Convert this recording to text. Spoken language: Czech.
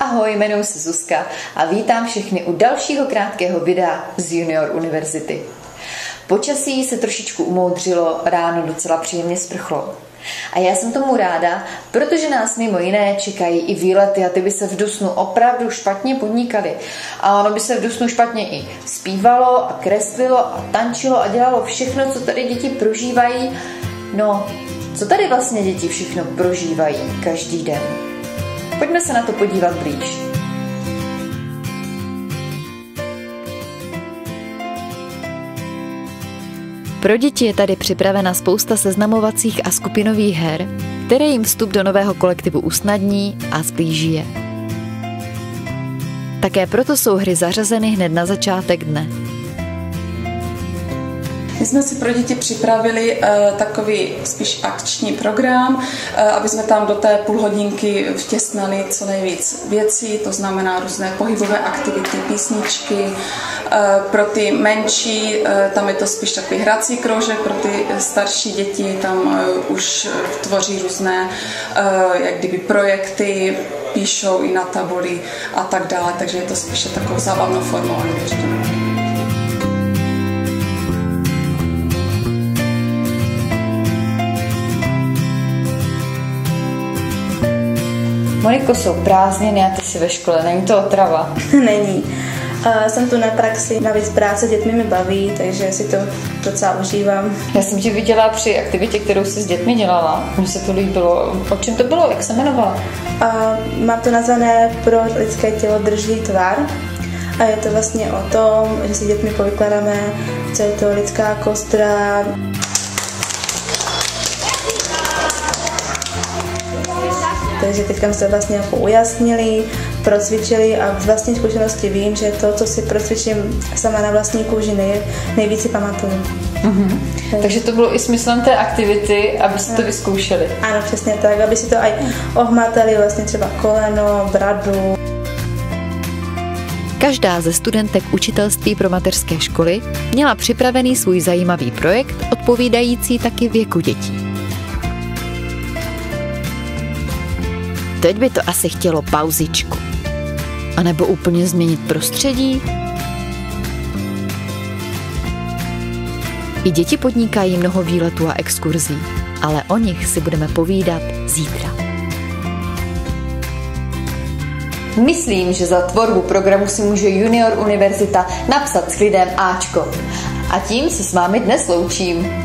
Ahoj, jmenuji se Zuzka a vítám všechny u dalšího krátkého videa z Junior univerzity. Počasí se trošičku umoudřilo, ráno docela příjemně sprchlo. A já jsem tomu ráda, protože nás mimo jiné čekají i výlety a ty by se v Dusnu opravdu špatně podnikaly. A ono by se v Dusnu špatně i zpívalo a kreslilo a tančilo a dělalo všechno, co tady děti prožívají. No, co tady vlastně děti všechno prožívají každý den? Pojďme se na to podívat blíž. Pro děti je tady připravena spousta seznamovacích a skupinových her, které jim vstup do nového kolektivu usnadní a zblíží je. Také proto jsou hry zařazeny hned na začátek dne. My jsme si pro děti připravili takový spíš akční program, aby jsme tam do té půlhodinky vtěsnali co nejvíc věcí, to znamená různé pohybové aktivity, písničky. Pro ty menší tam je to spíš takový hrací kroužek, pro ty starší děti tam už tvoří různé jak kdyby projekty, píšou i na tabuli a tak dále, takže je to spíše takovou zábavnou formou angličtiny. Moniko, jsou prázdniny a ty jsi ve škole, není to otrava? Není. Jsem tu na praxi, navíc práce s dětmi mě baví, takže si to docela užívám. Já jsem tě viděla při aktivitě, kterou jsi s dětmi dělala. Mně se to líbilo. O čem to bylo? Jak se jmenovala? Mám to nazvané Pro lidské tělo drží tvar. A je to vlastně o tom, že si dětmi povykládáme, co je to lidská kostra. Takže teďka jsme se vlastně jako ujasnili, procvičili a z vlastní zkušenosti vím, že to, co si procvičím sama na vlastní kůži, nejvíc si pamatuju. Mm-hmm. Takže to bylo i smyslem té aktivity, aby si to vyzkoušeli. Ano, přesně tak, aby si to aj ohmatali vlastně třeba koleno, bradu. Každá ze studentek učitelství pro mateřské školy měla připravený svůj zajímavý projekt, odpovídající taky věku dětí. Teď by to asi chtělo pauzičku. A nebo úplně změnit prostředí? I děti podnikají mnoho výletů a exkurzí, ale o nich si budeme povídat zítra. Myslím, že za tvorbu programu si může Junior univerzita napsat s klidem Ačko. A tím se s vámi dnes loučím.